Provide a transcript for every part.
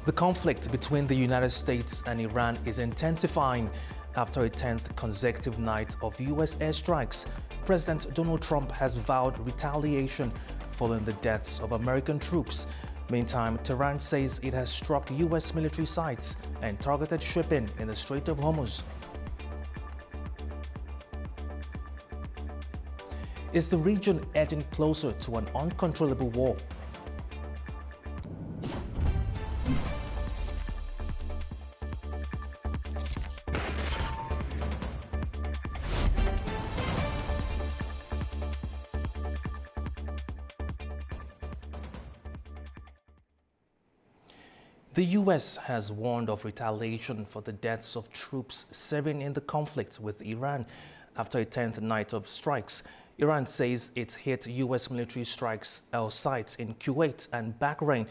The conflict between the United States and Iran is intensifying after a 10th consecutive night of U.S. airstrikes. President Donald Trump has vowed retaliation following the deaths of American troops. Meantime, Tehran says it has struck U.S. military sites and targeted shipping in the Strait of Hormuz. Is the region edging closer to an uncontrollable war? The U.S. has warned of retaliation for the deaths of troops serving in the conflict with Iran after a 10th night of strikes. Iran says it hit U.S. military strikes sites in Kuwait and Bahrain,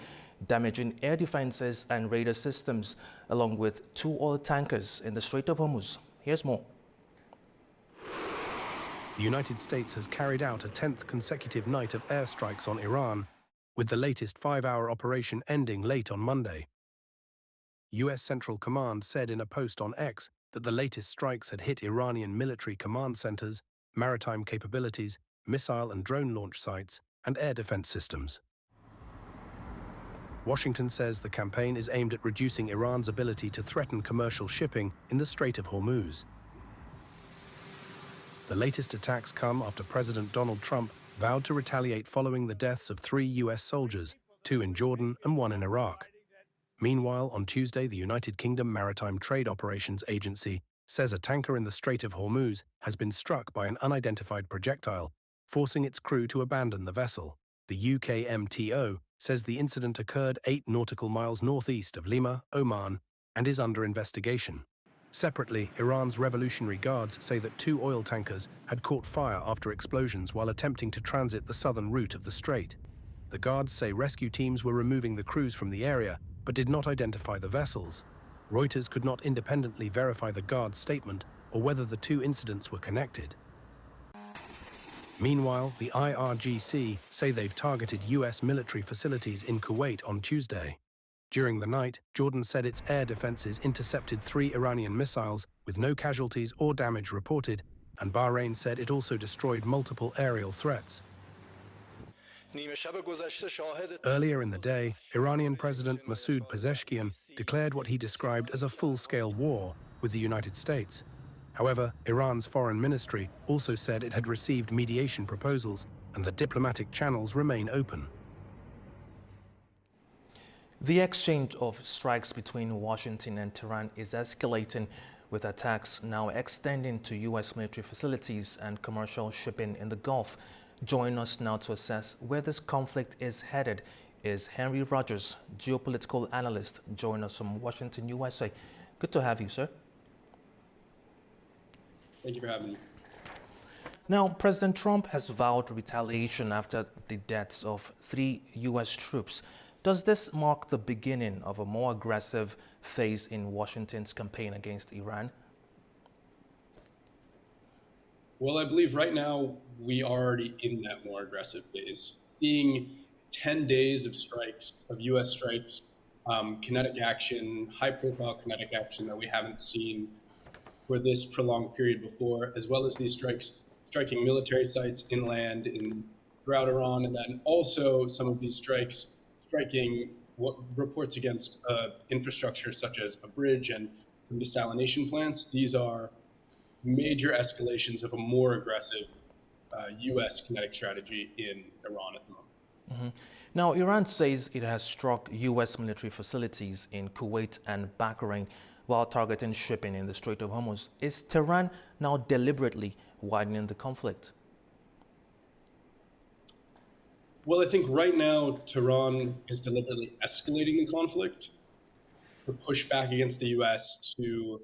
damaging air defenses and radar systems, along with 2 oil tankers in the Strait of Hormuz. Here's more. The United States has carried out a 10th consecutive night of airstrikes on Iran, with the latest 5-hour operation ending late on Monday. U.S. Central Command said in a post on X that the latest strikes had hit Iranian military command centers, maritime capabilities, missile and drone launch sites, and air defense systems. Washington says the campaign is aimed at reducing Iran's ability to threaten commercial shipping in the Strait of Hormuz. The latest attacks come after President Donald Trump vowed to retaliate following the deaths of 3 U.S. soldiers, 2 in Jordan and 1 in Iraq. Meanwhile, on Tuesday, the United Kingdom Maritime Trade Operations Agency says a tanker in the Strait of Hormuz has been struck by an unidentified projectile, forcing its crew to abandon the vessel. The UKMTO says the incident occurred 8 nautical miles northeast of Lima, Oman, and is under investigation. Separately, Iran's Revolutionary Guards say that 2 oil tankers had caught fire after explosions while attempting to transit the southern route of the strait. The guards say rescue teams were removing the crews from the area, but did not identify the vessels. Reuters could not independently verify the guards' statement or whether the 2 incidents were connected. Meanwhile, the IRGC say they've targeted U.S. military facilities in Kuwait on Tuesday. During the night, Jordan said its air defenses intercepted 3 Iranian missiles with no casualties or damage reported, and Bahrain said it also destroyed multiple aerial threats. Earlier in the day, Iranian President Masoud Pezeshkian declared what he described as a full-scale war with the United States. However, Iran's foreign ministry also said it had received mediation proposals and the diplomatic channels remain open. The exchange of strikes between Washington and Tehran is escalating, with attacks now extending to U.S. military facilities and commercial shipping in the Gulf. Joining us now to assess where this conflict is headed is Henry Rogers, geopolitical analyst, joining us from Washington, USA. Good to have you, sir. Thank you for having me. Now, President Trump has vowed retaliation after the deaths of 3 U.S. troops. Does this mark the beginning of a more aggressive phase in Washington's campaign against Iran? Well, I believe right now we are already in that more aggressive phase. Seeing 10 days of strikes, of U.S. strikes, kinetic action, high-profile kinetic action that we haven't seen for this prolonged period before, as well as these strikes striking military sites inland throughout Iran, and then also some of these strikes striking what reports against infrastructure such as a bridge and some desalination plants. These are major escalations of a more aggressive U.S. kinetic strategy in Iran at the moment. Mm-hmm. Now, Iran says it has struck U.S. military facilities in Kuwait and Bahrain while targeting shipping in the Strait of Hormuz. Is Tehran now deliberately widening the conflict? Well, I think right now Tehran is deliberately escalating the conflict to push back against the U.S., to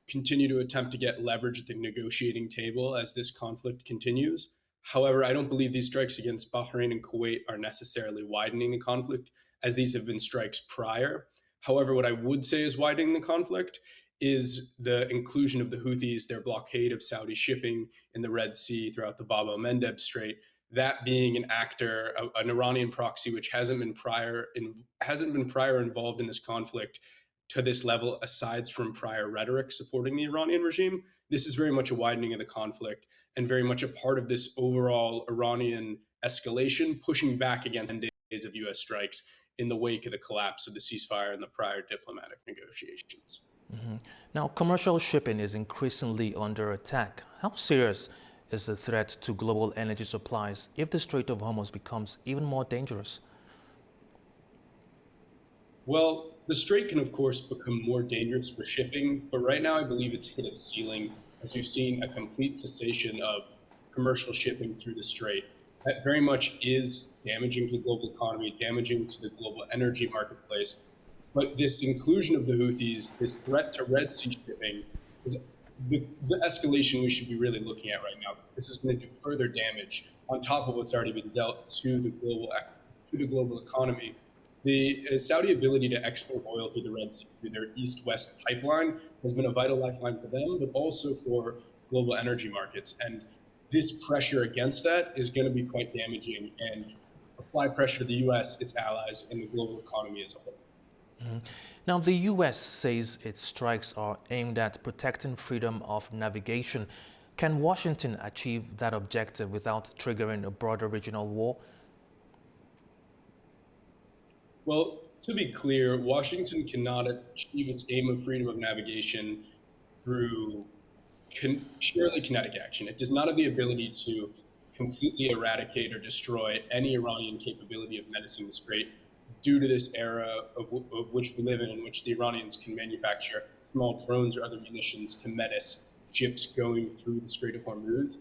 continue to attempt to get leverage at the negotiating table as this conflict continues. However, I don't believe these strikes against Bahrain and Kuwait are necessarily widening the conflict, as these have been strikes prior. However, what I would say is widening the conflict is the inclusion of the Houthis, their blockade of Saudi shipping in the Red Sea throughout the Bab el-Mandeb Strait, that being an actor, an Iranian proxy, which hasn't been prior involved in this conflict to this level, aside from prior rhetoric supporting the Iranian regime. This is very much a widening of the conflict and very much a part of this overall Iranian escalation, pushing back against 10 days of U.S. strikes in the wake of the collapse of the ceasefire and the prior diplomatic negotiations. Now, commercial shipping is increasingly under attack. How serious is the threat to global energy supplies if the Strait of Hormuz becomes even more dangerous? Well, the strait can, of course, become more dangerous for shipping, but right now I believe it's hit its ceiling as we've seen a complete cessation of commercial shipping through the strait. That very much is damaging to the global economy, damaging to the global energy marketplace. But this inclusion of the Houthis, this threat to Red Sea shipping, is the escalation we should be really looking at right now. This is going to do further damage on top of what's already been dealt to the global economy. The Saudi ability to export oil through the Red Sea through their east-west pipeline has been a vital lifeline for them, but also for global energy markets. And this pressure against that is going to be quite damaging and apply pressure to the U.S., its allies, and the global economy as a whole. Now, the U.S. says its strikes are aimed at protecting freedom of navigation. Can Washington achieve that objective without triggering a broader regional war? Well, to be clear, Washington cannot achieve its aim of freedom of navigation through purely kinetic action. It does not have the ability to completely eradicate or destroy any Iranian capability of menacing the Strait due to this era of which we live in which the Iranians can manufacture small drones or other munitions to menace ships going through the Strait of Hormuz.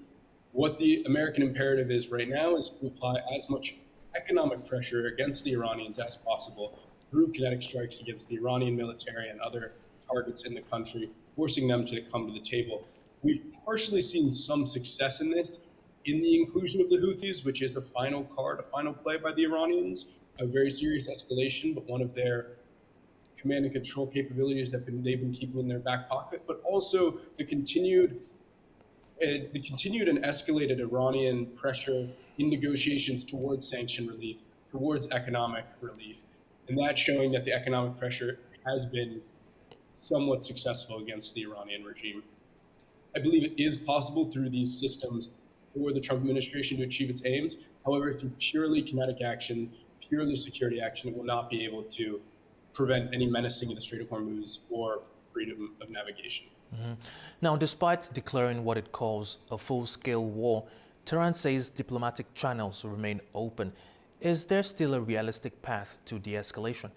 What the American imperative is right now is to apply as much economic pressure against the Iranians as possible through kinetic strikes against the Iranian military and other targets in the country, forcing them to come to the table. We've partially seen some success in this in the inclusion of the Houthis, which is a final card, a final play by the Iranians, a very serious escalation, but one of their command and control capabilities that they've been keeping in their back pocket, but also the continued and escalated Iranian pressure in negotiations towards sanction relief, towards economic relief, and that's showing that the economic pressure has been somewhat successful against the Iranian regime. I believe it is possible through these systems for the Trump administration to achieve its aims. However, through purely kinetic action, purely security action, it will not be able to prevent any menacing of the Strait of Hormuz or freedom of navigation. Now, despite declaring what it calls a full-scale war, Tehran says diplomatic channels remain open. Is there still a realistic path to de-escalation?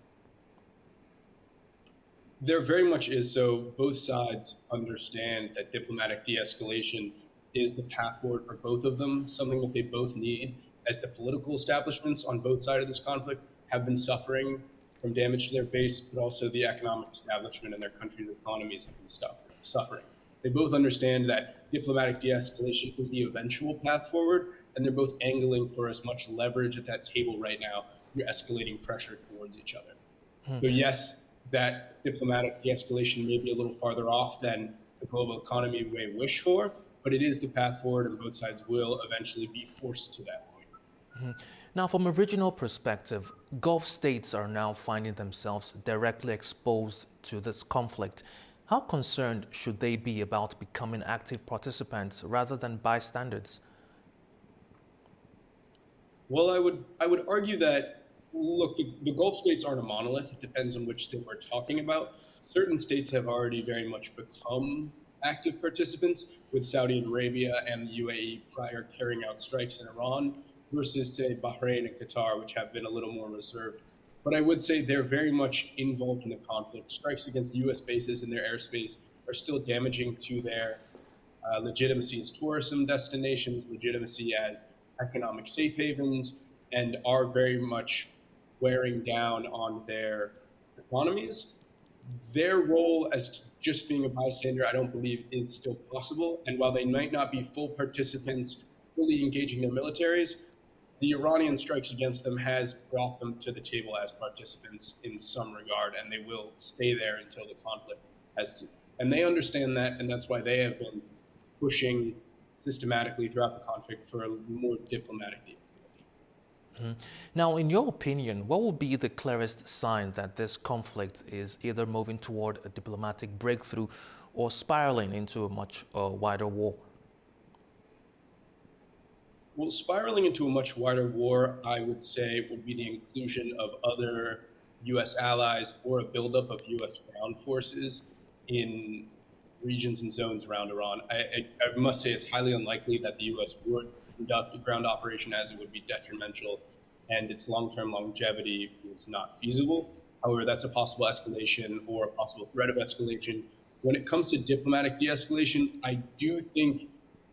There very much is. So both sides understand that diplomatic de-escalation is the path forward for both of them, something that they both need, as the political establishments on both sides of this conflict have been suffering from damage to their base, but also the economic establishment and their country's economies have been suffering. They both understand that diplomatic de-escalation is the eventual path forward, and they're both angling for as much leverage at that table right now through escalating pressure towards each other. So yes, that diplomatic de-escalation may be a little farther off than the global economy may wish for, but it is the path forward, and both sides will eventually be forced to that point. Now, from a regional perspective, Gulf states are now finding themselves directly exposed to this conflict. How concerned should they be about becoming active participants rather than bystanders? Well, I would argue that, look, the Gulf states aren't a monolith. It depends on which state we're talking about. Certain states have already very much become active participants, with Saudi Arabia and the UAE prior carrying out strikes in Iran, versus, say, Bahrain and Qatar, which have been a little more reserved. But I would say they're very much involved in the conflict. Strikes against U.S. bases in their airspace are still damaging to their legitimacy as tourism destinations, legitimacy as economic safe havens, and are very much wearing down on their economies. Their role as just being a bystander, I don't believe, is still possible. And while they might not be full participants, fully engaging their militaries, the Iranian strikes against them has brought them to the table as participants in some regard, and they will stay there until the conflict has ceased. And they understand that, and that's why they have been pushing systematically throughout the conflict for a more diplomatic de-escalation. Now, in your opinion, what would be the clearest sign that this conflict is either moving toward a diplomatic breakthrough or spiraling into a much wider war? Well, spiraling into a much wider war, I would say, would be the inclusion of other U.S. allies or a buildup of U.S. ground forces in regions and zones around Iran. I must say it's highly unlikely that the U.S. would conduct a ground operation, as it would be detrimental and its long-term longevity is not feasible. However, that's a possible escalation or a possible threat of escalation. When it comes to diplomatic de-escalation, I do think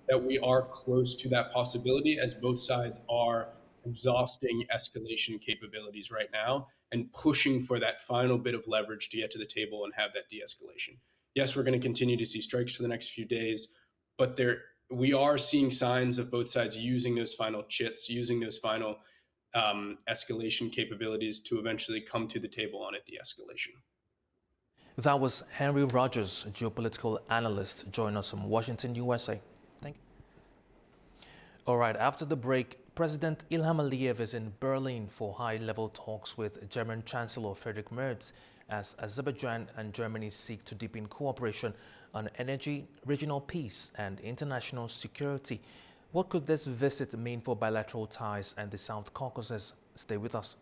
that we are close to that possibility, as both sides are exhausting escalation capabilities right now and pushing for that final bit of leverage to get to the table and have that de-escalation. Yes, we're going to continue to see strikes for the next few days, but we are seeing signs of both sides using those final chits, using those final escalation capabilities to eventually come to the table on a de-escalation. That was Henry Rogers, a geopolitical analyst, joining us from Washington, USA. Thank you. All right, after the break, President Ilham Aliyev is in Berlin for high-level talks with German Chancellor Friedrich Merz as Azerbaijan and Germany seek to deepen cooperation on energy, regional peace, and international security. What could this visit mean for bilateral ties and the South Caucasus? Stay with us.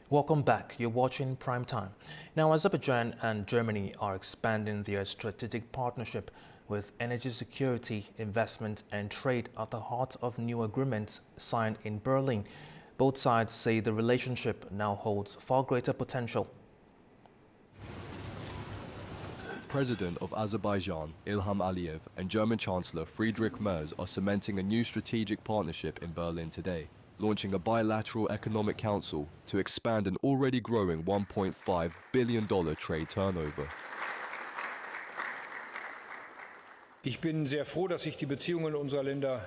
Welcome back. You're watching Primetime. Now, Azerbaijan and Germany are expanding their strategic partnership with energy security, investment, and trade at the heart of new agreements signed in Berlin. Both sides say the relationship now holds far greater potential. President of Azerbaijan, Ilham Aliyev, and German Chancellor Friedrich Merz are cementing a new strategic partnership in Berlin today, launching a bilateral economic council to expand an already growing $1.5 billion trade turnover. Ich bin sehr froh, dass sich die Beziehungen unserer Länder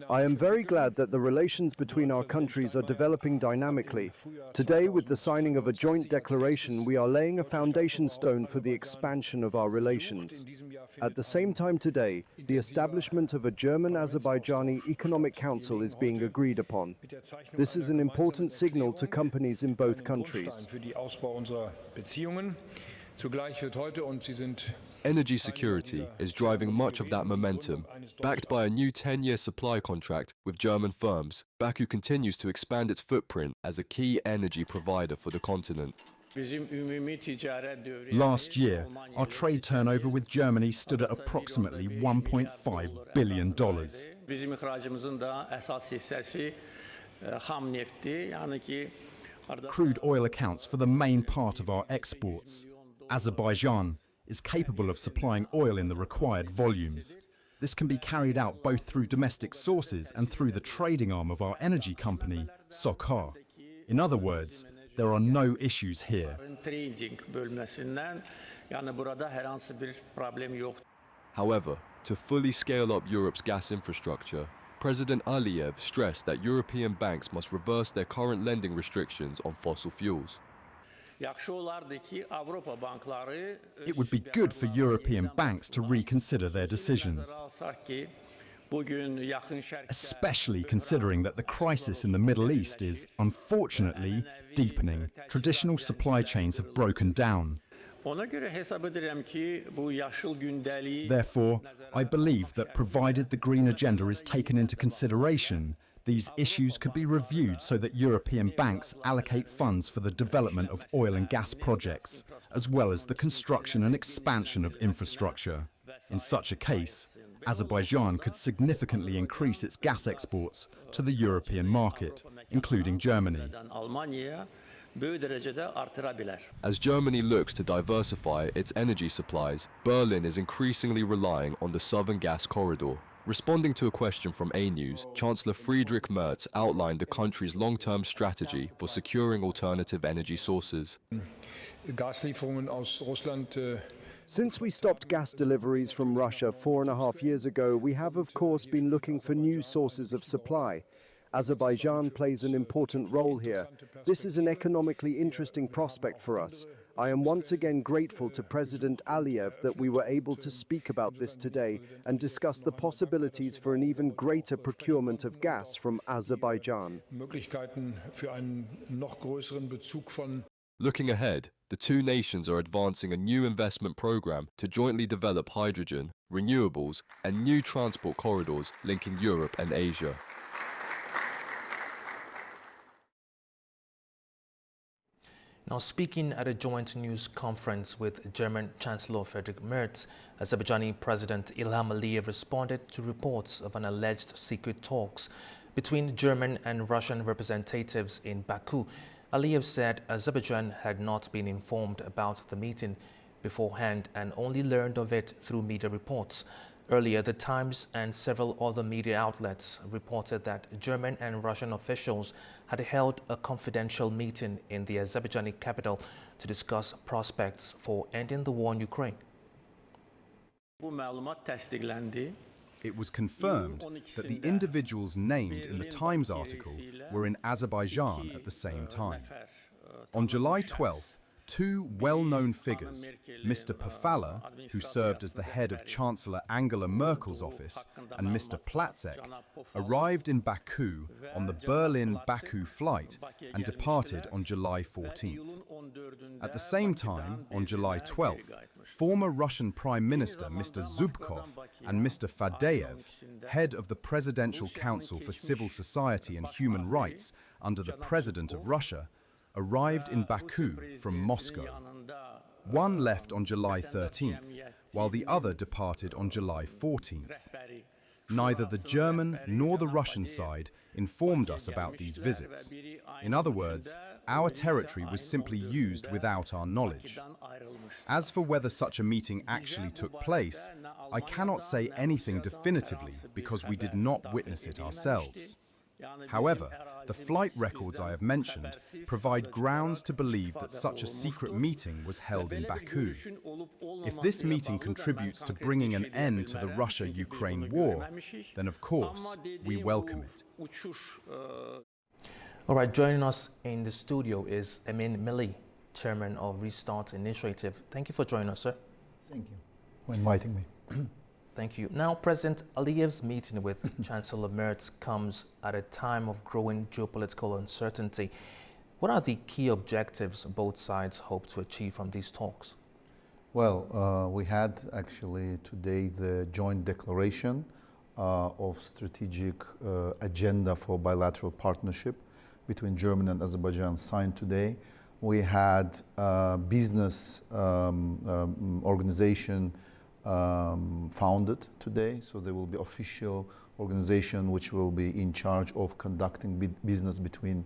I am very glad that the relations between our countries are developing dynamically. Today, with the signing of a joint declaration, we are laying a foundation stone for the expansion of our relations. At the same time today, the establishment of a German-Azerbaijani Economic Council is being agreed upon. This is an important signal to companies in both countries. Energy security is driving much of that momentum. Backed by a new 10-year supply contract with German firms, Baku continues to expand its footprint as a key energy provider for the continent. Last year, our trade turnover with Germany stood at approximately $1.5 billion. Crude oil accounts for the main part of our exports. Azerbaijan is capable of supplying oil in the required volumes. This can be carried out both through domestic sources and through the trading arm of our energy company, Socar. In other words, there are no issues here. However, to fully scale up Europe's gas infrastructure, President Aliyev stressed that European banks must reverse their current lending restrictions on fossil fuels. It would be good for European banks to reconsider their decisions, especially considering that the crisis in the Middle East is, unfortunately, deepening. Traditional supply chains have broken down. Therefore, I believe that provided the green agenda is taken into consideration, these issues could be reviewed so that European banks allocate funds for the development of oil and gas projects, as well as the construction and expansion of infrastructure. In such a case, Azerbaijan could significantly increase its gas exports to the European market, including Germany. As Germany looks to diversify its energy supplies, Berlin is increasingly relying on the Southern Gas Corridor. Responding to a question from A News, Chancellor Friedrich Merz outlined the country's long-term strategy for securing alternative energy sources. Since we stopped gas deliveries from Russia 4.5 years ago, we have of course been looking for new sources of supply. Azerbaijan plays an important role here. This is an economically interesting prospect for us. I am once again grateful to President Aliyev that we were able to speak about this today and discuss the possibilities for an even greater procurement of gas from Azerbaijan. Looking ahead, the two nations are advancing a new investment program to jointly develop hydrogen, renewables, and new transport corridors linking Europe and Asia. Now, speaking at a joint news conference with German Chancellor Friedrich Merz, Azerbaijani President Ilham Aliyev responded to reports of an alleged secret talks between German and Russian representatives in Baku. Aliyev said Azerbaijan had not been informed about the meeting beforehand and only learned of it through media reports. Earlier, The Times and several other media outlets reported that German and Russian officials had held a confidential meeting in the Azerbaijani capital to discuss prospects for ending the war in Ukraine. It was confirmed that the individuals named in the Times article were in Azerbaijan at the same time. On July 12th, two well-known figures, Mr. Pafala, who served as the head of Chancellor Angela Merkel's office, and Mr. Platzek, arrived in Baku on the Berlin-Baku flight and departed on July 14th. At the same time, on July 12th, former Russian Prime Minister Mr. Zubkov and Mr. Fadeyev, head of the Presidential Council for Civil Society and Human Rights under the President of Russia, arrived in Baku from Moscow. One left on July 13th, while the other departed on July 14th. Neither the German nor the Russian side informed us about these visits. In other words, our territory was simply used without our knowledge. As for whether such a meeting actually took place, I cannot say anything definitively because we did not witness it ourselves. However, the flight records I have mentioned provide grounds to believe that such a secret meeting was held in Baku. If this meeting contributes to bringing an end to the Russia-Ukraine war, then of course, we welcome it. All right, joining us in the studio is Emin Milli, Chairman of Restart Initiative. Thank you for joining us, sir. Thank you for inviting me. Thank you. Now, President Aliyev's meeting with Chancellor Merz comes at a time of growing geopolitical uncertainty. What are the key objectives both sides hope to achieve from these talks? Well, we had actually today the joint declaration of strategic agenda for bilateral partnership between Germany and Azerbaijan signed today. We had business organization founded today, so there will be official organization which will be in charge of conducting business between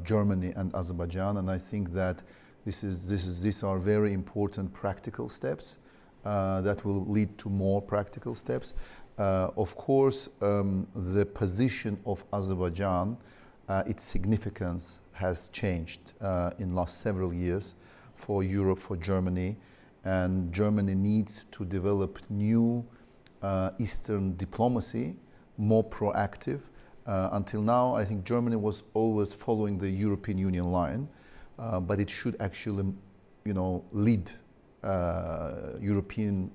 Germany and Azerbaijan, and I think that these are very important practical steps that will lead to more practical steps. Of course, the position of Azerbaijan, its significance has changed in last several years for Europe, for Germany. And Germany needs to develop new Eastern diplomacy, more proactive. Until now, I think Germany was always following the European Union line, but it should actually, lead European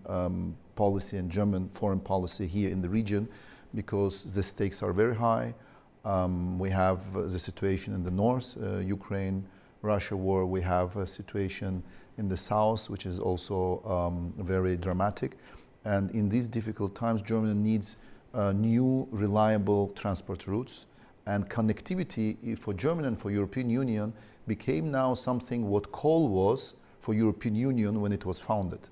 policy and German foreign policy here in the region, because the stakes are very high. We have the situation in the north, Ukraine-Russia war. We have a situation in the south, which is also very dramatic. And in these difficult times, Germany needs new, reliable transport routes. And connectivity for Germany and for European Union became now something what coal was for European Union when it was founded.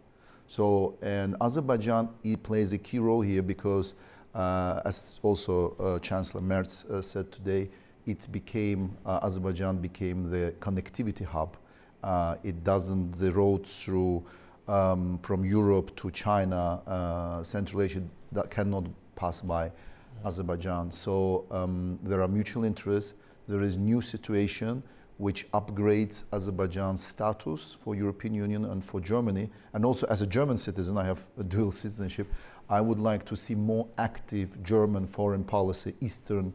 So, and Azerbaijan plays a key role here because, as also Chancellor Merz said today, Azerbaijan became the connectivity hub. The roads through from Europe to China, Central Asia, that cannot pass by Azerbaijan. So there are mutual interests. There is new situation which upgrades Azerbaijan's status for European Union and for Germany. And also as a German citizen, I have a dual citizenship, I would like to see more active German foreign policy, Eastern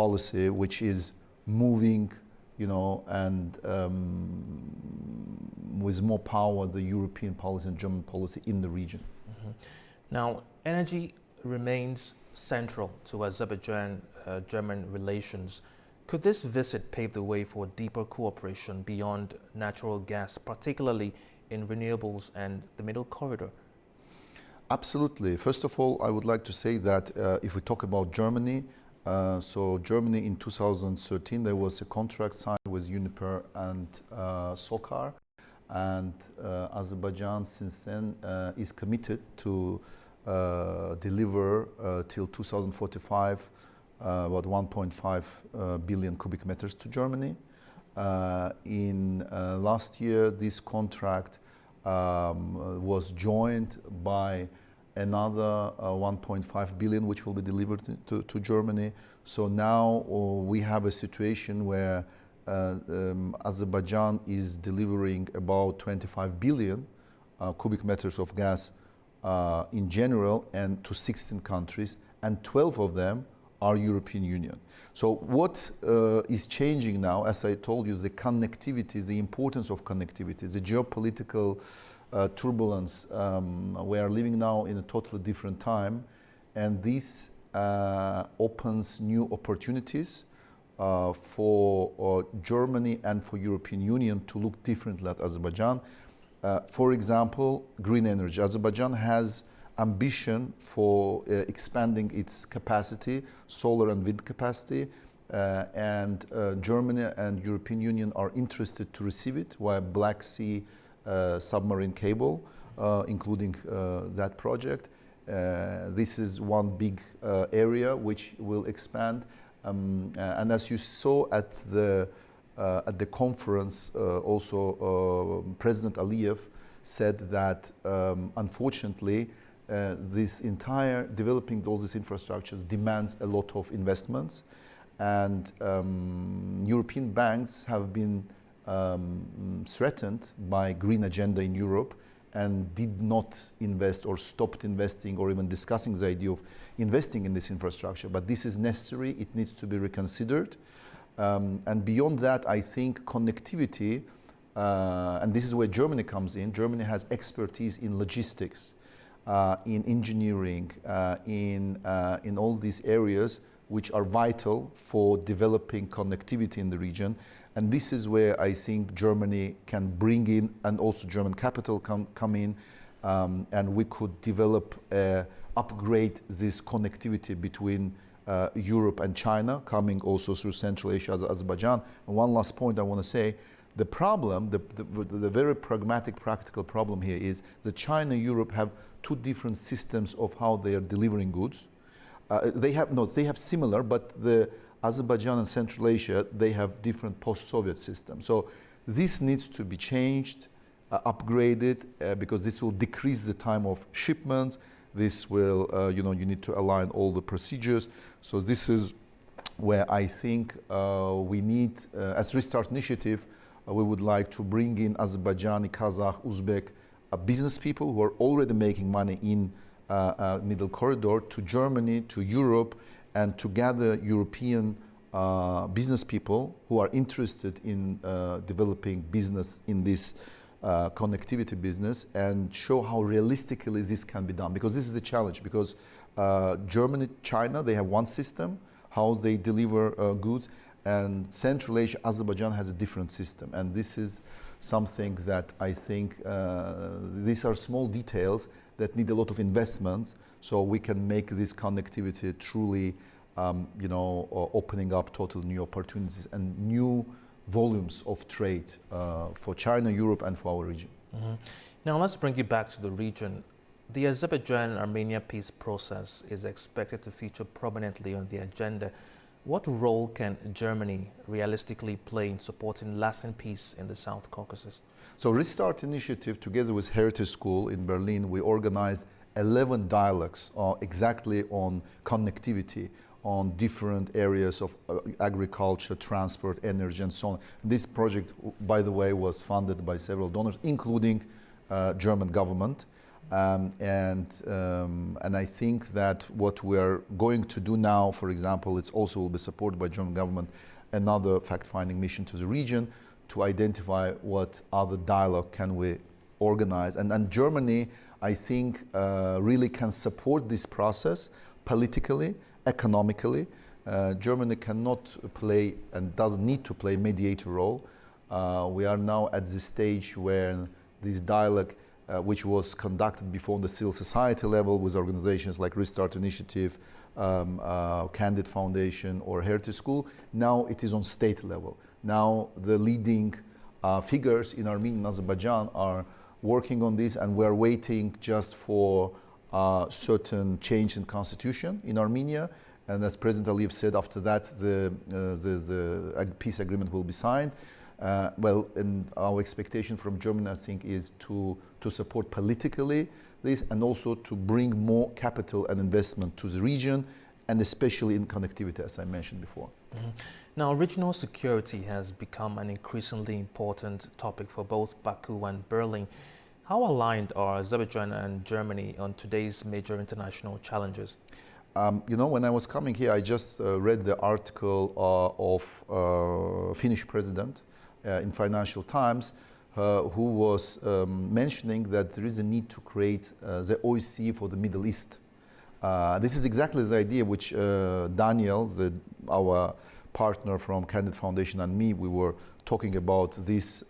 policy which is moving, and with more power, the European policy and German policy in the region. Now, energy remains central to Azerbaijan-German relations. Could this visit pave the way for deeper cooperation beyond natural gas, particularly in renewables and the Middle Corridor? Absolutely. First of all, I would like to say that if we talk about Germany, so Germany in 2013, there was a contract signed with Uniper and SOCAR, and Azerbaijan since then is committed to deliver till 2045 about 1.5 billion cubic meters to Germany. In last year, this contract was joined by another 1.5 billion, which will be delivered to Germany. So now we have a situation where Azerbaijan is delivering about 25 billion cubic meters of gas in general, and to 16 countries, and 12 of them are European Union. So what is changing now, as I told you, the connectivity, the importance of connectivity, the geopolitical turbulence. We are living now in a totally different time, and this opens new opportunities for Germany and for European Union to look differently at Azerbaijan. For example, green energy. Azerbaijan has ambition for expanding its capacity, solar and wind capacity, and Germany and European Union are interested to receive it via Black Sea submarine cable, including that project. This is one big area which will expand. And as you saw at the conference, also President Aliyev said that unfortunately this entire developing all these infrastructures demands a lot of investments, and European banks have been threatened by green agenda in Europe and did not invest or stopped investing or even discussing the idea of investing in this infrastructure. But this is necessary, it needs to be reconsidered. And beyond that, I think connectivity, and this is where Germany comes in. Germany has expertise in logistics, in engineering, in all these areas which are vital for developing connectivity in the region. And this is where I think Germany can bring in, and also German capital come in, and we could develop, upgrade this connectivity between Europe and China, coming also through Central Asia, Azerbaijan. And one last point I want to say, the problem, the very pragmatic, practical problem here is that China and Europe have two different systems of how they are delivering goods. They have similar, but the Azerbaijan and Central Asia, they have different post-Soviet systems. So this needs to be changed, upgraded, because this will decrease the time of shipments. This will, you need to align all the procedures. So this is where I think we need, as Restart Initiative, we would like to bring in Azerbaijani, Kazakh, Uzbek business people who are already making money in Middle Corridor to Germany, to Europe, and to gather European business people who are interested in developing business in this connectivity business, and show how realistically this can be done. Because this is a challenge, because Germany, China, they have one system, how they deliver goods, and Central Asia, Azerbaijan has a different system. And this is something that I think, these are small details that need a lot of investment, so we can make this connectivity truly, opening up total new opportunities and new volumes of trade for China, Europe, and for our region. Mm-hmm. Now let's bring you back to the region. The Azerbaijan-Armenia peace process is expected to feature prominently on the agenda. What role can Germany realistically play in supporting lasting peace in the South Caucasus? So Restart Initiative, together with Heritage School in Berlin, we organized 11 dialogues exactly on connectivity, on different areas of agriculture, transport, energy, and so on. This project, by the way, was funded by several donors, including German government. And I think that what we are going to do now, for example, it also will be supported by German government, another fact-finding mission to the region to identify what other dialogue can we organize. And Germany, I think, really can support this process politically, economically. Germany cannot play and doesn't need to play mediator role. We are now at the stage where this dialogue, which was conducted before on the civil society level with organizations like Restart Initiative, Candid Foundation or Heritage School, now it is on state level. Now the leading figures in Armenia and Azerbaijan are working on this, and we're waiting just for certain change in constitution in Armenia. And as President Aliyev said, after that the peace agreement will be signed. And our expectation from Germany, I think, is to support politically this, and also to bring more capital and investment to the region, and especially in connectivity, as I mentioned before. Mm-hmm. Now, regional security has become an increasingly important topic for both Baku and Berlin. How aligned are Azerbaijan and Germany on today's major international challenges? When I was coming here, I just read the article of Finnish president in Financial Times, who was mentioning that there is a need to create the OSCE for the Middle East. This is exactly the idea which Daniel, our partner from Candid Foundation, and me, we were talking about this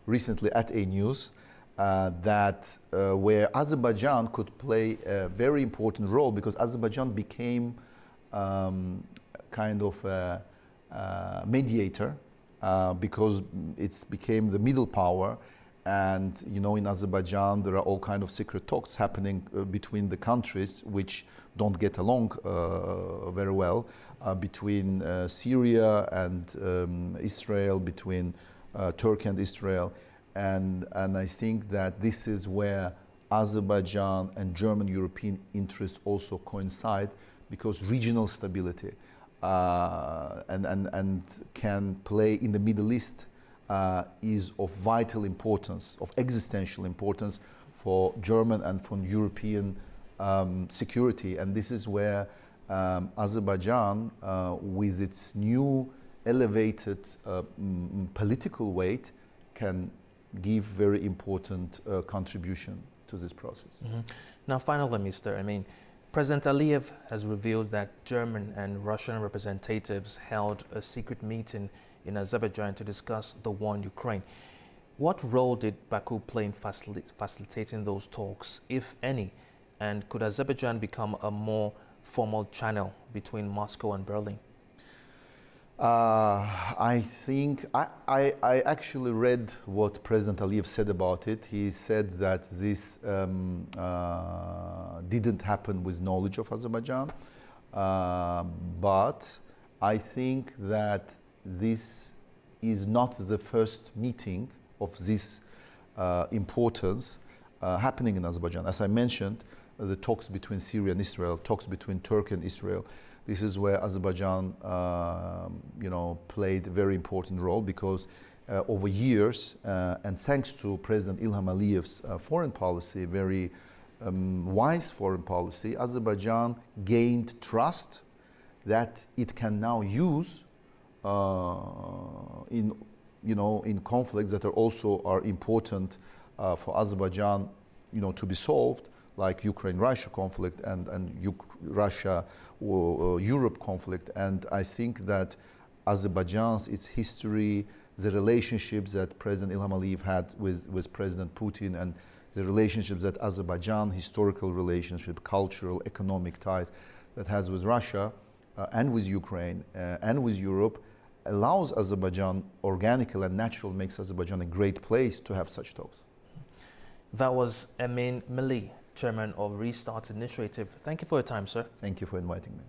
recently at A News, that where Azerbaijan could play a very important role, because Azerbaijan became kind of a mediator, because it became the middle power. And in Azerbaijan there are all kind of secret talks happening between the countries which don't get along very well, between Syria and Israel, between Turkey and Israel. And I think that this is where Azerbaijan and German European interests also coincide, because regional stability and can play in the Middle East is of vital importance, of existential importance for German and for European security. And this is where Azerbaijan, with its new elevated political weight, can give very important contribution to this process. Mm-hmm. Now, finally, Mr. President Aliyev has revealed that German and Russian representatives held a secret meeting in Azerbaijan to discuss the war in Ukraine. What role did Baku play in facilitating those talks, if any? And could Azerbaijan become a more formal channel between Moscow and Berlin? I think I actually read what President Aliyev said about it. He said that this didn't happen with knowledge of Azerbaijan, but I think that this is not the first meeting of this importance happening in Azerbaijan. As I mentioned, the talks between Syria and Israel, talks between Turkey and Israel, this is where Azerbaijan played a very important role, because over years, and thanks to President Ilham Aliyev's foreign policy, very wise foreign policy, Azerbaijan gained trust that it can now use in conflicts that are important for Azerbaijan, to be solved, like Ukraine-Russia conflict and Russia-Europe conflict. And I think that Azerbaijan's, its history, the relationships that President Ilham Aliyev had with President Putin, and the relationships that Azerbaijan, historical relationship, cultural, economic ties that has with Russia and with Ukraine and with Europe, allows Azerbaijan, organically and naturally makes Azerbaijan a great place to have such talks. That was Emin Milli, Chairman of Restart Initiative. Thank you for your time, sir. Thank you for inviting me.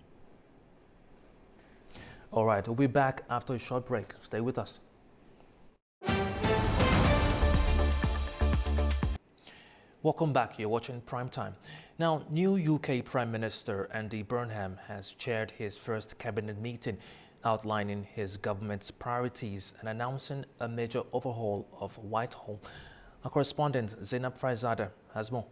All right, we'll be back after a short break. Stay with us. Welcome back. You're watching Primetime. Now, new UK Prime Minister Andy Burnham has chaired his first cabinet meeting, outlining his government's priorities and announcing a major overhaul of Whitehall. Our correspondent Zainab Faizada has more.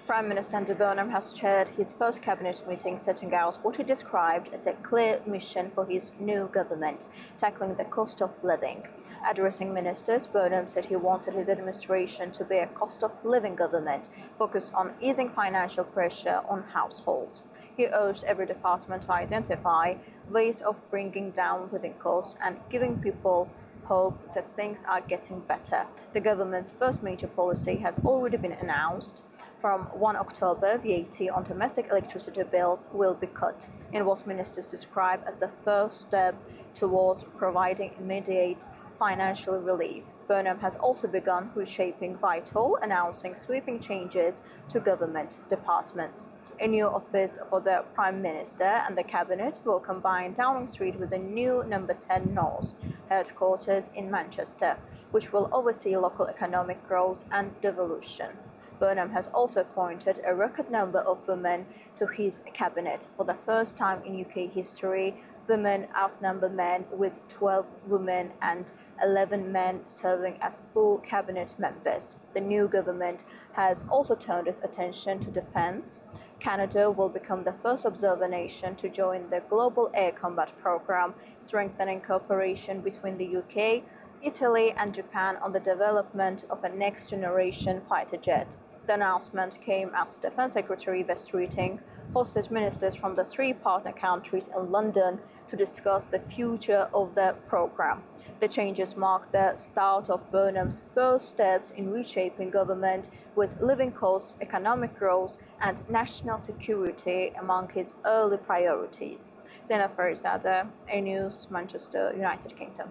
Prime Minister Andy Burnham has chaired his first cabinet meeting, setting out what he described as a clear mission for his new government, tackling the cost of living. Addressing ministers, Burnham said he wanted his administration to be a cost of living government, focused on easing financial pressure on households. He urged every department to identify ways of bringing down living costs and giving people hope that things are getting better. The government's first major policy has already been announced. From 1 October, VAT on domestic electricity bills will be cut, in what ministers describe as the first step towards providing immediate financial relief. Burnham has also begun reshaping Vital, announcing sweeping changes to government departments. A new office for the Prime Minister and the Cabinet will combine Downing Street with a new No. 10 North headquarters in Manchester, which will oversee local economic growth and devolution. Burnham has also appointed a record number of women to his cabinet. For the first time in UK history, women outnumber men, with 12 women and 11 men serving as full cabinet members. The new government has also turned its attention to defense. Canada will become the first observer nation to join the Global Air Combat Program, strengthening cooperation between the UK, Italy and Japan on the development of a next-generation fighter jet. The announcement came as Defense Secretary Wes Streeting hosted ministers from the three partner countries in London to discuss the future of the program. The changes mark the start of Burnham's first steps in reshaping government, with living costs, economic growth and national security among his early priorities. Zena Farizadeh, A News, Manchester, United Kingdom.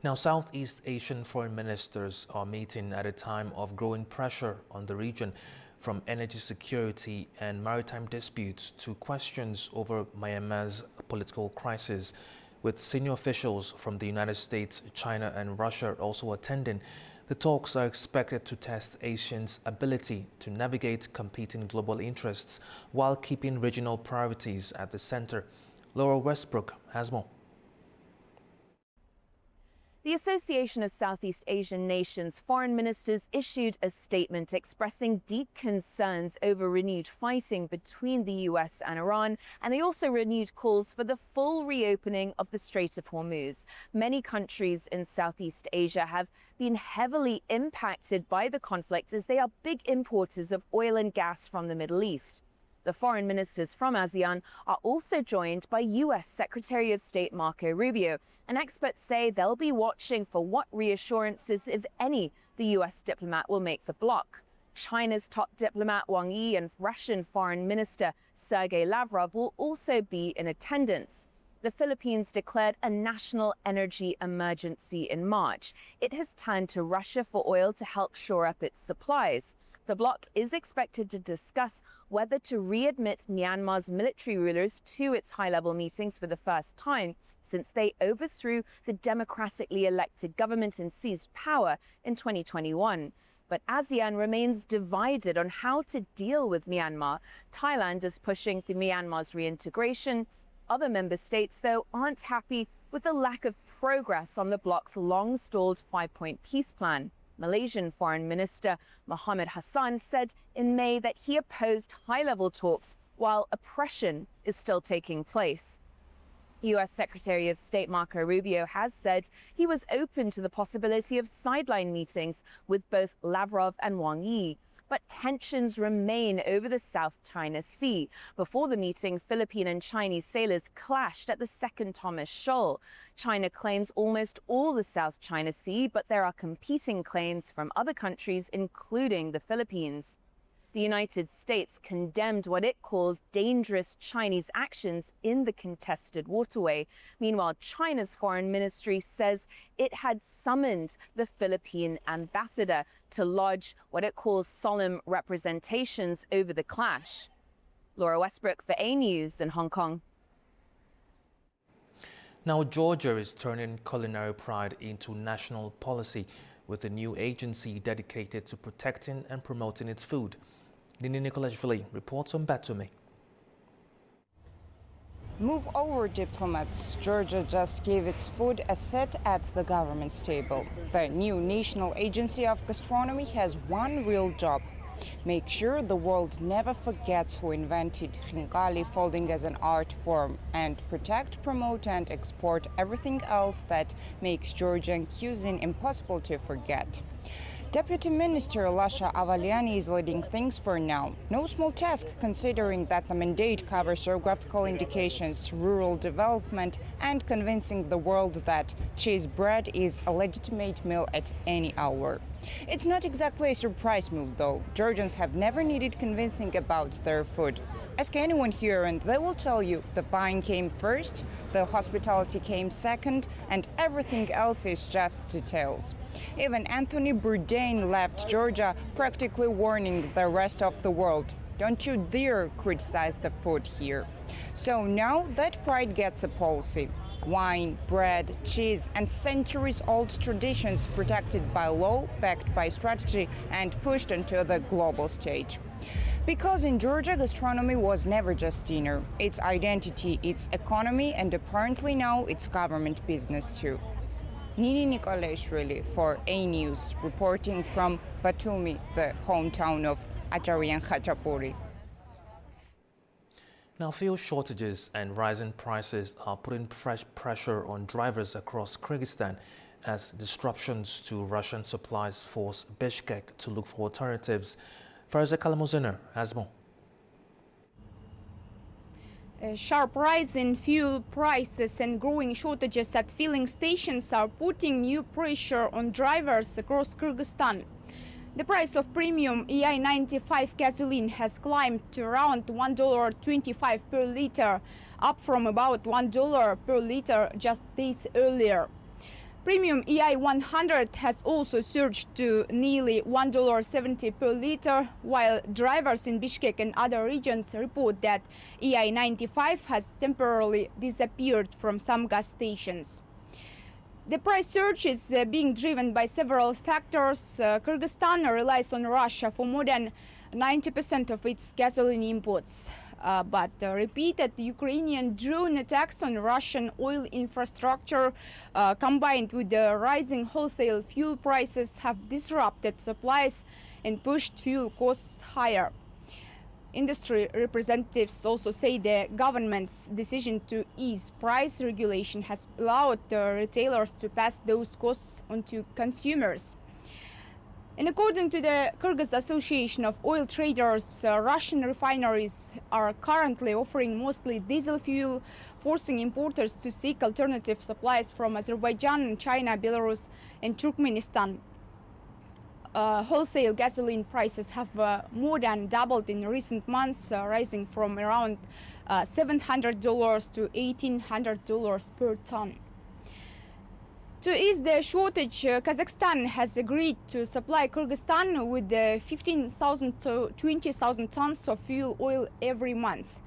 Now, Southeast Asian foreign ministers are meeting at a time of growing pressure on the region, from energy security and maritime disputes to questions over Myanmar's political crisis. With senior officials from the United States, China and Russia also attending, the talks are expected to test Asians' ability to navigate competing global interests while keeping regional priorities at the center. Laura Westbrook has more. The Association of Southeast Asian Nations foreign ministers issued a statement expressing deep concerns over renewed fighting between the US and Iran, and they also renewed calls for the full reopening of the Strait of Hormuz. Many countries in Southeast Asia have been heavily impacted by the conflict, as they are big importers of oil and gas from the Middle East. The foreign ministers from ASEAN are also joined by US Secretary of State Marco Rubio, and experts say they'll be watching for what reassurances, if any, the US diplomat will make the bloc. China's top diplomat Wang Yi and Russian Foreign Minister Sergei Lavrov will also be in attendance. The Philippines declared a national energy emergency in March. It has turned to Russia for oil to help shore up its supplies. The bloc is expected to discuss whether to readmit Myanmar's military rulers to its high-level meetings for the first time since they overthrew the democratically elected government and seized power in 2021. But ASEAN remains divided on how to deal with Myanmar. Thailand is pushing for Myanmar's reintegration. Other member states, though, aren't happy with the lack of progress on the bloc's long-stalled five-point peace plan. Malaysian Foreign Minister Mohammed Hassan said in May that he opposed high-level talks while oppression is still taking place. US Secretary of State Marco Rubio has said he was open to the possibility of sideline meetings with both Lavrov and Wang Yi. But tensions remain over the South China Sea. Before the meeting, Philippine and Chinese sailors clashed at the second Thomas Shoal. China claims almost all the South China Sea, but there are competing claims from other countries, including the Philippines. The United States condemned what it calls dangerous Chinese actions in the contested waterway. Meanwhile, China's foreign ministry says it had summoned the Philippine ambassador to lodge what it calls solemn representations over the clash. Laura Westbrook for A News in Hong Kong. Now, Georgia is turning culinary pride into national policy with a new agency dedicated to protecting and promoting its food. Nini Nicolashvili reports on Batumi. Move over, diplomats. Georgia just gave its food a set at the government's table. The new National Agency of Gastronomy has one real job: Make sure the world never forgets who invented khinkali folding as an art form, and protect, promote and export everything else that makes Georgian cuisine impossible to forget. Deputy Minister Lasha Avaliani is leading things for now. No small task, considering that the mandate covers geographical indications, rural development, and convincing the world that cheese bread is a legitimate meal at any hour. It's not exactly a surprise move, though. Georgians have never needed convincing about their food. Ask anyone here and they will tell you the buying came first, the hospitality came second, and everything else is just details. Even Anthony Bourdain left Georgia, practically warning the rest of the world, don't you dare criticize the food here. So now that pride gets a policy. Wine, bread, cheese, and centuries-old traditions protected by law, backed by strategy, and pushed onto the global stage. Because in Georgia, gastronomy was never just dinner. Its identity, its economy, and apparently now its government business too. Nini Nikolaishvili for A News, reporting from Batumi, the hometown of Acharyan Khachapuri. Now, fuel shortages and rising prices are putting fresh pressure on drivers across Kyrgyzstan as disruptions to Russian supplies force Bishkek to look for alternatives. Farza Kalamuziner has more. A sharp rise in fuel prices and growing shortages at filling stations are putting new pressure on drivers across Kyrgyzstan. The price of premium EI95 gasoline has climbed to around $1.25 per liter, up from about $1 per liter just days earlier. Premium EI100 has also surged to nearly $1.70 per liter, while drivers in Bishkek and other regions report that EI95 has temporarily disappeared from some gas stations. The price surge is being driven by several factors. Kyrgyzstan relies on Russia for more than 90% of its gasoline imports. But repeated Ukrainian drone attacks on Russian oil infrastructure, combined with the rising wholesale fuel prices, have disrupted supplies and pushed fuel costs higher. Industry representatives also say the government's decision to ease price regulation has allowed retailers to pass those costs on to consumers. And according to the Kyrgyz Association of Oil Traders, Russian refineries are currently offering mostly diesel fuel, forcing importers to seek alternative supplies from Azerbaijan, China, Belarus, and Turkmenistan. Wholesale gasoline prices have more than doubled in recent months, rising from around $700 to $1,800 per ton. To ease the shortage, Kazakhstan has agreed to supply Kyrgyzstan with 15,000 to 20,000 tons of fuel oil every month.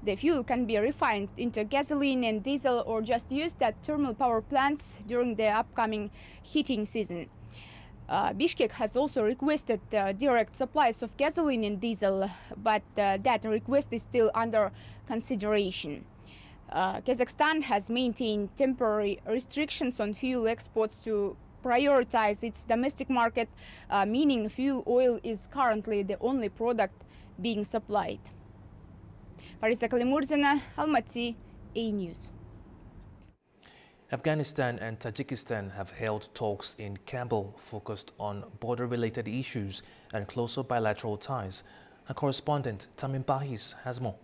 The fuel can be refined into gasoline and diesel or just used at thermal power plants during the upcoming heating season. Bishkek has also requested direct supplies of gasoline and diesel, but that request is still under consideration. Kazakhstan has maintained temporary restrictions on fuel exports to prioritize its domestic market, meaning fuel oil is currently the only product being supplied. Farisa Kalimurzina, Almaty, A News. Afghanistan and Tajikistan have held talks in Kabul focused on border-related issues and closer bilateral ties. Our correspondent Tamim Bahis has more.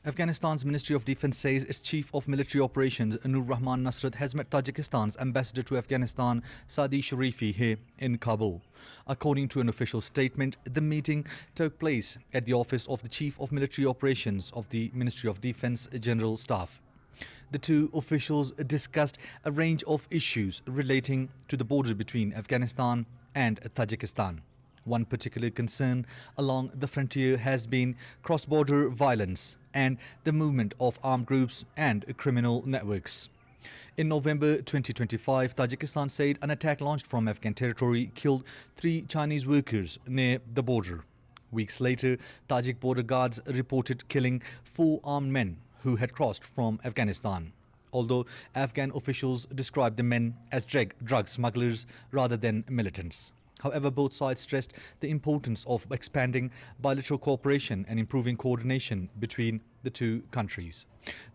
Afghanistan's Ministry of Defense says its Chief of Military Operations, Nur Rahman Nasrat, has met Tajikistan's ambassador to Afghanistan, Saadi Sharifi, here in Kabul. According to an official statement, the meeting took place at the office of the Chief of Military Operations of the Ministry of Defense General Staff. The two officials discussed a range of issues relating to the border between Afghanistan and Tajikistan. One particular concern along the frontier has been cross-border violence and the movement of armed groups and criminal networks. In November 2025, Tajikistan said an attack launched from Afghan territory killed 3 Chinese workers near the border. Weeks later, Tajik border guards reported killing 4 armed men who had crossed from Afghanistan, although Afghan officials described the men as drug smugglers rather than militants. However, both sides stressed the importance of expanding bilateral cooperation and improving coordination between the two countries.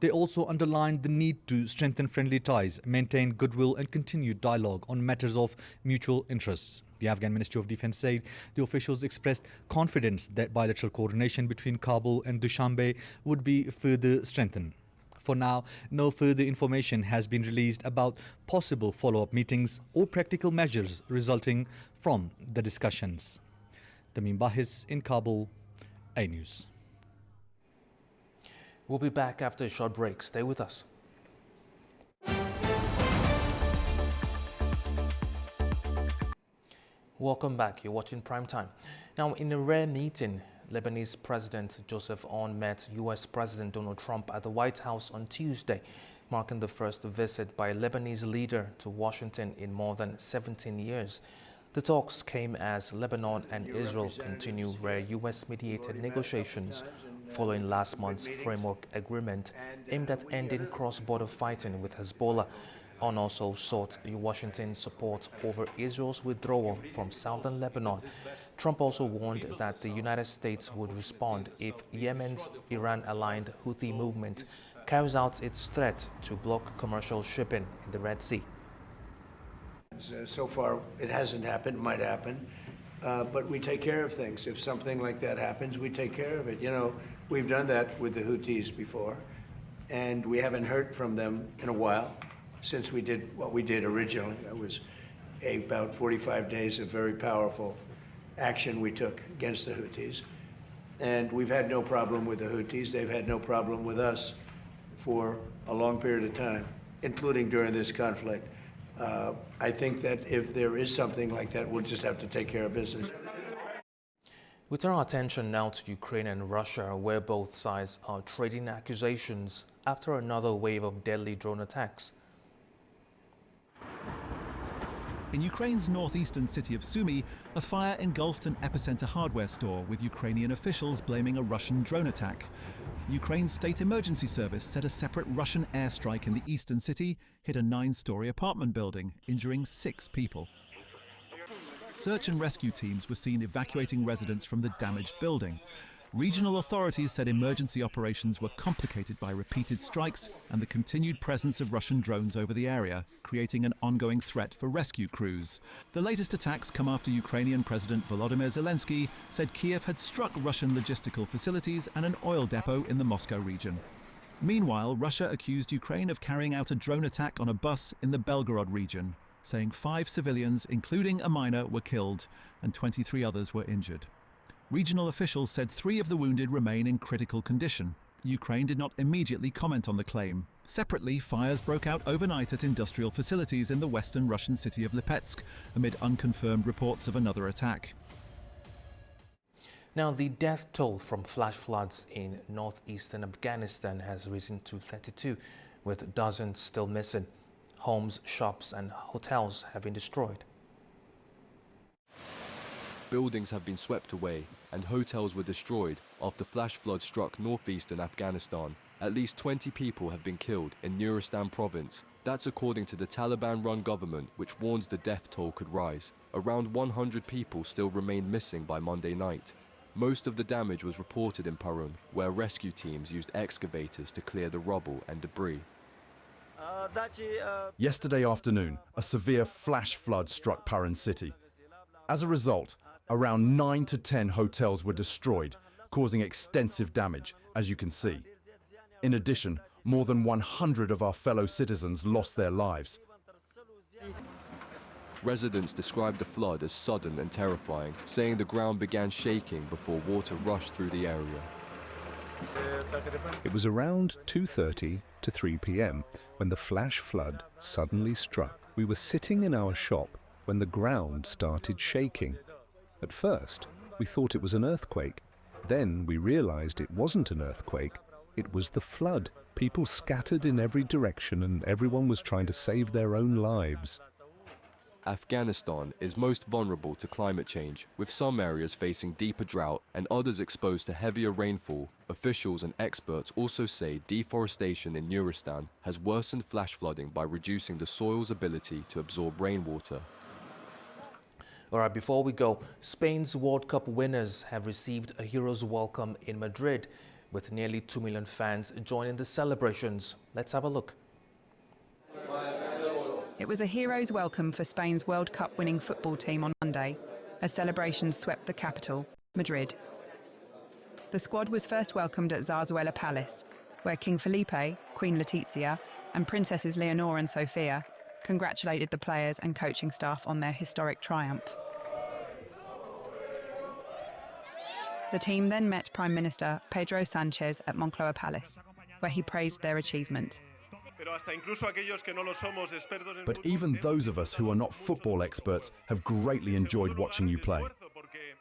They also underlined the need to strengthen friendly ties, maintain goodwill and continue dialogue on matters of mutual interests. The Afghan Ministry of Defense said the officials expressed confidence that bilateral coordination between Kabul and Dushanbe would be further strengthened. For now, no further information has been released about possible follow-up meetings or practical measures resulting from the discussions. Tamim Bahis in Kabul, A News. We'll be back after a short break. Stay with us. Welcome back. You're watching Primetime. Now, in a rare meeting, Lebanese President Joseph Aoun met U.S. President Donald Trump at the White House on Tuesday, marking the first visit by a Lebanese leader to Washington in more than 17 years. The talks came as Lebanon and Israel continue rare U.S.-mediated negotiations following last month's framework agreement aimed at ending cross-border fighting with Hezbollah. Aoun also sought Washington's support over Israel's withdrawal from southern Lebanon. Trump also warned that the United States would respond if Yemen's Iran-aligned Houthi movement carries out its threat to block commercial shipping in the Red Sea. So far, it hasn't happened, might happen, but we take care of things. If something like that happens, we take care of it. You know, we've done that with the Houthis before, and we haven't heard from them in a while. Since we did what we did originally. That was about 45 days of very powerful action we took against the Houthis. And we've had no problem with the Houthis. They've had no problem with us for a long period of time, including during this conflict. I think that if there is something like that, we'll just have to take care of business. We turn our attention now to Ukraine and Russia, where both sides are trading accusations after another wave of deadly drone attacks. In Ukraine's northeastern city of Sumy, a fire engulfed an epicenter hardware store, with Ukrainian officials blaming a Russian drone attack. Ukraine's state emergency service said a separate Russian airstrike in the eastern city hit a 9-story apartment building, injuring 6 people. Search and rescue teams were seen evacuating residents from the damaged building. Regional authorities said emergency operations were complicated by repeated strikes and the continued presence of Russian drones over the area, creating an ongoing threat for rescue crews. The latest attacks come after Ukrainian President Volodymyr Zelensky said Kiev had struck Russian logistical facilities and an oil depot in the Moscow region. Meanwhile, Russia accused Ukraine of carrying out a drone attack on a bus in the Belgorod region, saying 5 civilians, including a minor, were killed and 23 others were injured. Regional officials said 3 of the wounded remain in critical condition. Ukraine did not immediately comment on the claim. Separately, fires broke out overnight at industrial facilities in the western Russian city of Lipetsk, amid unconfirmed reports of another attack. Now, the death toll from flash floods in northeastern Afghanistan has risen to 32, with dozens still missing. Homes, shops and hotels have been destroyed. Buildings have been swept away and hotels were destroyed after flash floods struck northeastern Afghanistan. At least 20 people have been killed in Nuristan province. That's according to the Taliban-run government, which warns the death toll could rise. Around 100 people still remain missing by Monday night. Most of the damage was reported in Parun, where rescue teams used excavators to clear the rubble and debris. Yesterday afternoon, a severe flash flood struck Parun city. As a result, around 9 to 10 hotels were destroyed, causing extensive damage, as you can see. In addition, more than 100 of our fellow citizens lost their lives. Residents described the flood as sudden and terrifying, saying the ground began shaking before water rushed through the area. It was around 2:30 to 3 p.m. when the flash flood suddenly struck. We were sitting in our shop when the ground started shaking. At first, we thought it was an earthquake. Then we realized it wasn't an earthquake. It was the flood. People scattered in every direction and everyone was trying to save their own lives. Afghanistan is most vulnerable to climate change, with some areas facing deeper drought and others exposed to heavier rainfall. Officials and experts also say deforestation in Nuristan has worsened flash flooding by reducing the soil's ability to absorb rainwater. All right, before we go, Spain's World Cup winners have received a hero's welcome in Madrid, with nearly 2 million fans joining the celebrations. Let's have a look. It was a hero's welcome for Spain's World Cup winning football team on Monday, as celebrations swept the capital, Madrid. The squad was first welcomed at Zarzuela Palace, where King Felipe, Queen Letizia, and Princesses Leonor and Sofia congratulated the players and coaching staff on their historic triumph. The team then met Prime Minister Pedro Sánchez at Moncloa Palace, where he praised their achievement. But even those of us who are not football experts have greatly enjoyed watching you play.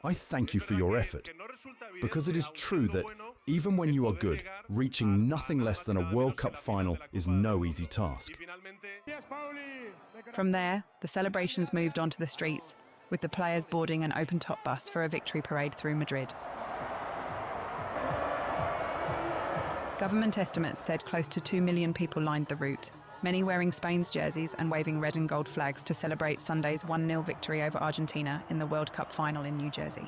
I thank you for your effort, because it is true that even when you are good, reaching nothing less than a World Cup final is no easy task. From there, the celebrations moved onto the streets, with the players boarding an open-top bus for a victory parade through Madrid. Government estimates said close to 2 million people lined the route, many wearing Spain's jerseys and waving red and gold flags to celebrate Sunday's 1-0 victory over Argentina in the World Cup final in New Jersey.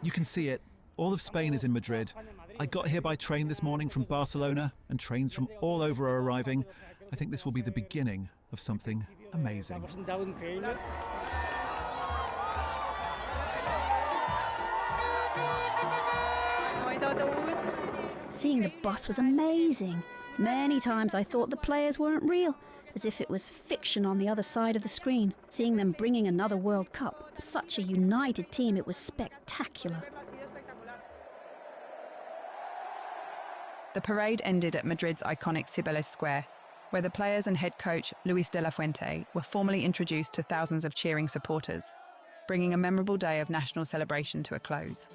You can see it. All of Spain is in Madrid. I got here by train this morning from Barcelona, and trains from all over are arriving. I think this will be the beginning of something amazing. Seeing the bus was amazing. Many times I thought the players weren't real, as if it was fiction on the other side of the screen. Seeing them bringing another World Cup, such a united team, it was spectacular. The parade ended at Madrid's iconic Cibeles Square, where the players and head coach Luis de la Fuente were formally introduced to thousands of cheering supporters, bringing a memorable day of national celebration to a close.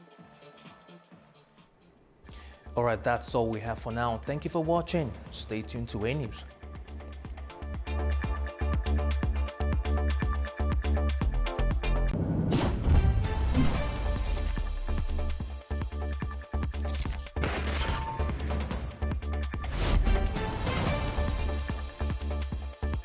All right, that's all we have for now. Thank you for watching. Stay tuned to A News.